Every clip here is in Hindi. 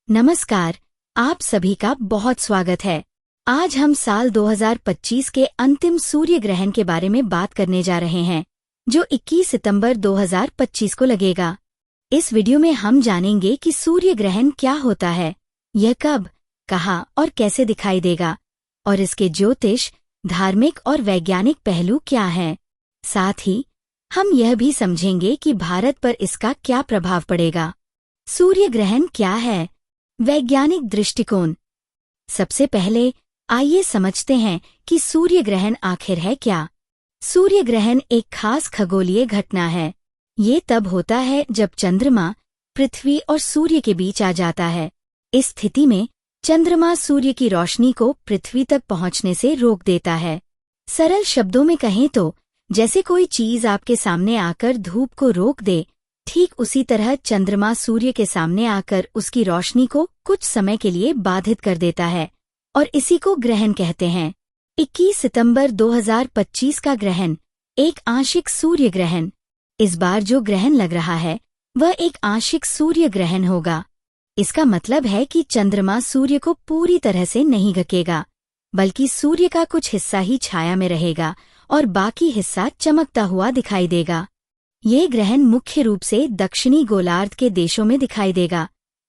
नमस्कार, आप सभी का बहुत स्वागत है। आज हम साल 2025 के अंतिम सूर्य ग्रहण के बारे में बात करने जा रहे हैं, जो 21 सितंबर 2025 को लगेगा। इस वीडियो में हम जानेंगे कि सूर्य ग्रहण क्या होता है, यह कब, कहाँ और कैसे दिखाई देगा, और इसके ज्योतिष, धार्मिक और वैज्ञानिक पहलू क्या हैं। साथ ही हम यह भी समझेंगे कि भारत पर इसका क्या प्रभाव पड़ेगा। सूर्य ग्रहण क्या है? वैज्ञानिक दृष्टिकोण। सबसे पहले आइए समझते हैं कि सूर्य ग्रहण आखिर है क्या। सूर्य ग्रहण एक खास खगोलीय घटना है। ये तब होता है जब चंद्रमा पृथ्वी और सूर्य के बीच आ जाता है। इस स्थिति में चंद्रमा सूर्य की रोशनी को पृथ्वी तक पहुंचने से रोक देता है। सरल शब्दों में कहें तो जैसे कोई चीज आपके सामने आकर धूप को रोक दे, ठीक उसी तरह चंद्रमा सूर्य के सामने आकर उसकी रोशनी को कुछ समय के लिए बाधित कर देता है, और इसी को ग्रहण कहते हैं। 21 सितंबर 2025 का ग्रहण एक आंशिक सूर्य ग्रहण। इस बार जो ग्रहण लग रहा है वह एक आंशिक सूर्य ग्रहण होगा। इसका मतलब है कि चंद्रमा सूर्य को पूरी तरह से नहीं ढकेगा, बल्कि सूर्य का कुछ हिस्सा ही छाया में रहेगा और बाकी हिस्सा चमकता हुआ दिखाई देगा। ये ग्रहण मुख्य रूप से दक्षिणी गोलार्ध के देशों में दिखाई देगा,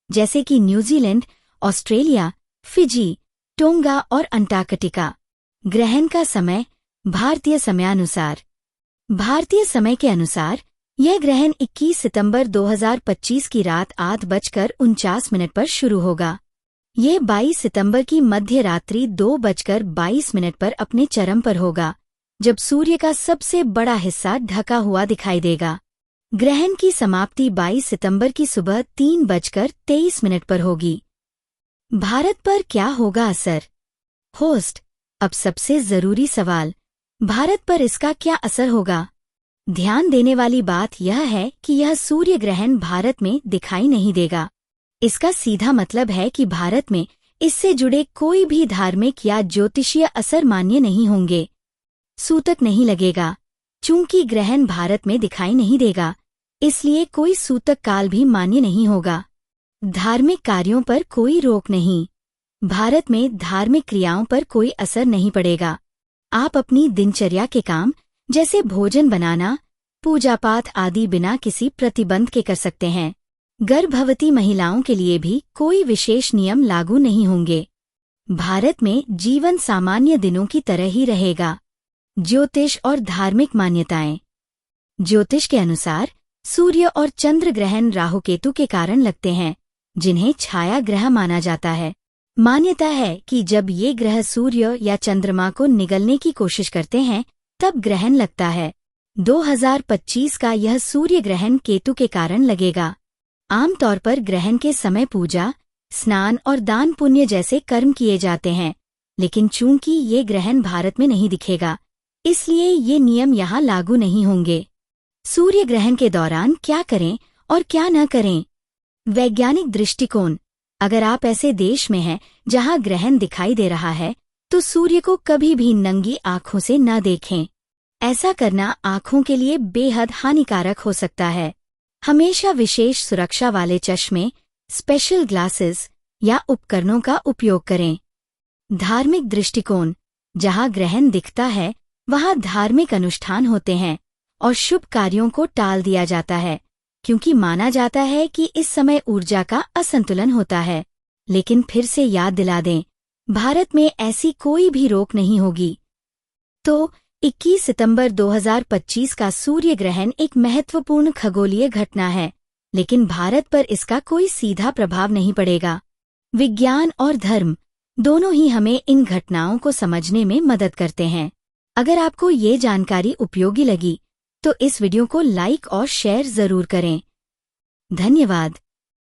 जैसे कि न्यूजीलैंड, ऑस्ट्रेलिया, फिजी, टोंगा और अंटार्कटिका। ग्रहण का समय भारतीय समयानुसार। भारतीय समय के अनुसार यह ग्रहण 21 सितंबर 2025 की रात 8:49 पर शुरू होगा। यह 22 सितंबर की मध्य रात्रि 2:22 पर अपने चरम पर होगा, जब सूर्य का सबसे बड़ा हिस्सा ढका हुआ दिखाई देगा। ग्रहण की समाप्ति 22 सितंबर की सुबह 3:23 पर होगी। भारत पर क्या होगा असर? होस्ट, अब सबसे जरूरी सवाल, भारत पर इसका क्या असर होगा? ध्यान देने वाली बात यह है कि यह सूर्य ग्रहण भारत में दिखाई नहीं देगा। इसका सीधा मतलब है कि भारत में इससे जुड़े कोई भी धार्मिक या ज्योतिषीय असर मान्य नहीं होंगे। सूतक नहीं लगेगा। चूंकि ग्रहण भारत में दिखाई नहीं देगा, इसलिए कोई सूतक काल भी मान्य नहीं होगा। धार्मिक कार्यों पर कोई रोक नहीं। भारत में धार्मिक क्रियाओं पर कोई असर नहीं पड़ेगा। आप अपनी दिनचर्या के काम जैसे भोजन बनाना, पूजा पाठ आदि बिना किसी प्रतिबंध के कर सकते हैं। गर्भवती महिलाओं के लिए भी कोई विशेष नियम लागू नहीं होंगे। भारत में जीवन सामान्य दिनों की तरह ही रहेगा। ज्योतिष और धार्मिक मान्यताएं। ज्योतिष के अनुसार सूर्य और चंद्र ग्रहण राहु केतु के कारण लगते हैं, जिन्हें छाया ग्रह माना जाता है। मान्यता है कि जब ये ग्रह सूर्य या चंद्रमा को निगलने की कोशिश करते हैं, तब ग्रहण लगता है। 2025 का यह सूर्य ग्रहण केतु के कारण लगेगा। आमतौर पर ग्रहण के समय पूजा, स्नान और दान पुण्य जैसे कर्म किए जाते हैं, लेकिन चूंकि ये ग्रहण भारत में नहीं दिखेगा, इसलिए ये नियम यहाँ लागू नहीं होंगे। सूर्य ग्रहण के दौरान क्या करें और क्या न करें? वैज्ञानिक दृष्टिकोण। अगर आप ऐसे देश में हैं जहाँ ग्रहण दिखाई दे रहा है, तो सूर्य को कभी भी नंगी आंखों से न देखें। ऐसा करना आंखों के लिए बेहद हानिकारक हो सकता है। हमेशा विशेष सुरक्षा वाले चश्मे, स्पेशल ग्लासेस या उपकरणों का उपयोग करें। धार्मिक दृष्टिकोण। जहाँ ग्रहण दिखता है वहाँ धार्मिक अनुष्ठान होते हैं और शुभ कार्यों को टाल दिया जाता है, क्योंकि माना जाता है कि इस समय ऊर्जा का असंतुलन होता है। लेकिन फिर से याद दिला दें, भारत में ऐसी कोई भी रोक नहीं होगी। तो 21 सितंबर 2025 का सूर्य ग्रहण एक महत्वपूर्ण खगोलीय घटना है, लेकिन भारत पर इसका कोई सीधा प्रभाव नहीं पड़ेगा। विज्ञान और धर्म दोनों ही हमें इन घटनाओं को समझने में मदद करते हैं। अगर आपको ये जानकारी उपयोगी लगी, तो इस वीडियो को लाइक और शेयर जरूर करें। धन्यवाद।